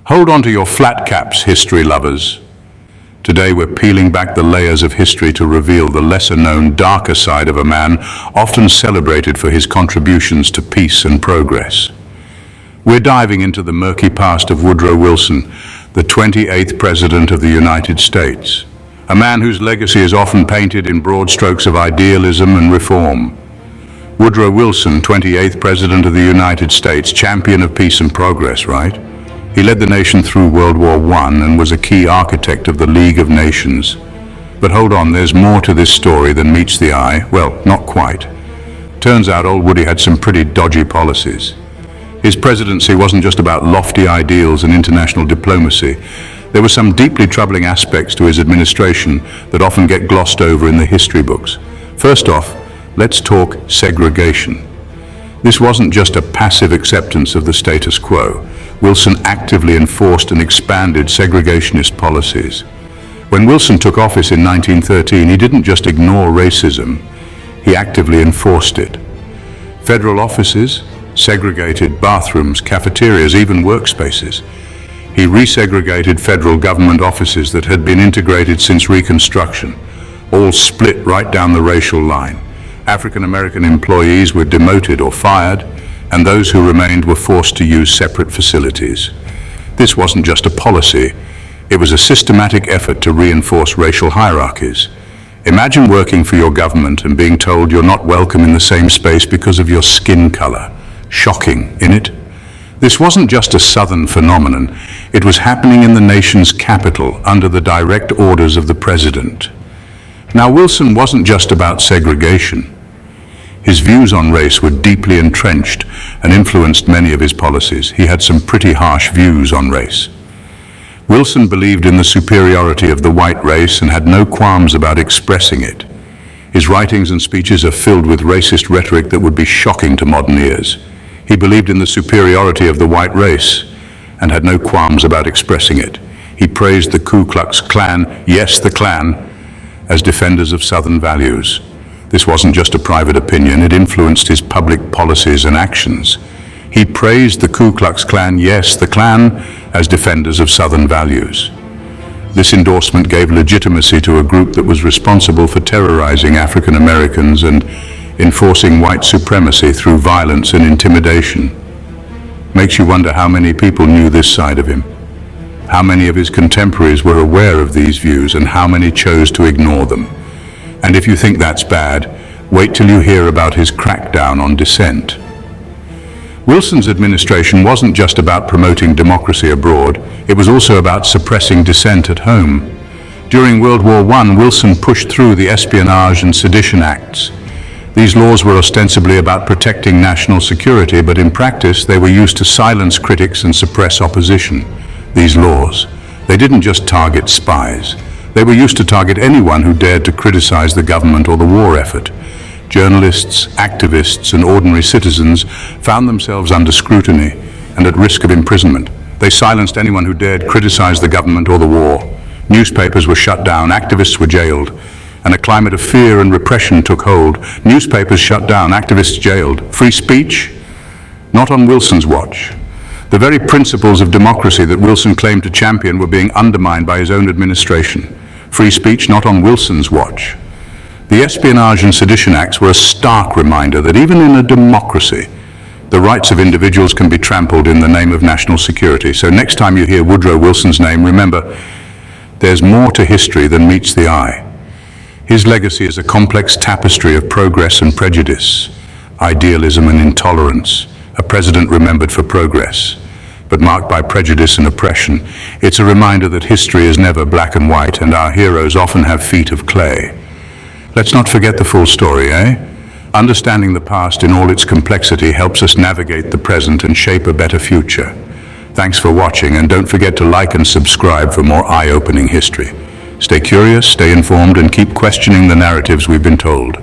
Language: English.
Hold on to your flat caps, history lovers. Today we're peeling back the layers of history to reveal the lesser-known, darker side of a man often celebrated for his contributions to peace and progress. We're diving into the murky past of Woodrow Wilson, the 28th President of the United States, a man whose legacy is often painted in broad strokes of idealism and reform. Woodrow Wilson, 28th President of the United States, champion of peace and progress, right? He led the nation through World War I and was a key architect of the League of Nations. But hold on, there's more to this story than meets the eye. Well, not quite. Turns out old Woody had some pretty dodgy policies. His presidency wasn't just about lofty ideals and international diplomacy. There were some deeply troubling aspects to his administration that often get glossed over in the history books. First off, let's talk segregation. This wasn't just a passive acceptance of the status quo. Wilson actively enforced and expanded segregationist policies. When Wilson took office in 1913, he didn't just ignore racism, he actively enforced it. Federal offices segregated bathrooms, cafeterias, even workspaces. He resegregated federal government offices that had been integrated since Reconstruction, all split right down the racial line. African American employees were demoted or fired, and those who remained were forced to use separate facilities. This wasn't just a policy, it was a systematic effort to reinforce racial hierarchies. Imagine working for your government and being told you're not welcome in the same space because of your skin color. Shocking, innit? This wasn't just a Southern phenomenon, it was happening in the nation's capital under the direct orders of the president. Now, Wilson wasn't just about segregation. His views on race were deeply entrenched and influenced many of his policies. He had some pretty harsh views on race. Wilson believed in the superiority of the white race and had no qualms about expressing it. His writings and speeches are filled with racist rhetoric that would be shocking to modern ears. He believed in the superiority of the white race and had no qualms about expressing it. He praised the Ku Klux Klan, yes, the Klan, as defenders of Southern values. This wasn't just a private opinion, it influenced his public policies and actions. He praised the Ku Klux Klan, yes, the Klan, as defenders of Southern values. This endorsement gave legitimacy to a group that was responsible for terrorizing African Americans and enforcing white supremacy through violence and intimidation. Makes you wonder how many people knew this side of him. How many of his contemporaries were aware of these views and how many chose to ignore them. And if you think that's bad, wait till you hear about his crackdown on dissent. Wilson's administration wasn't just about promoting democracy abroad, it was also about suppressing dissent at home. During World War I, Wilson pushed through the Espionage and Sedition Acts. These laws were ostensibly about protecting national security, but in practice they were used to silence critics and suppress opposition. These laws, they didn't just target spies. They were used to target anyone who dared to criticize the government or the war effort. Journalists, activists, and ordinary citizens found themselves under scrutiny and at risk of imprisonment. They silenced anyone who dared criticize the government or the war. Newspapers were shut down, activists were jailed, and a climate of fear and repression took hold. Newspapers shut down, activists jailed. Free speech? Not on Wilson's watch. The very principles of democracy that Wilson claimed to champion were being undermined by his own administration. Free speech not on Wilson's watch. The Espionage and Sedition Acts were a stark reminder that even in a democracy, the rights of individuals can be trampled in the name of national security. So next time you hear Woodrow Wilson's name, remember, there's more to history than meets the eye. His legacy is a complex tapestry of progress and prejudice, idealism and intolerance, a president remembered for progress, but marked by prejudice and oppression. It's a reminder that history is never black and white, and our heroes often have feet of clay. Let's not forget the full story, eh? Understanding the past in all its complexity helps us navigate the present and shape a better future. Thanks for watching, and don't forget to like and subscribe for more eye-opening history. Stay curious, stay informed, and keep questioning the narratives we've been told.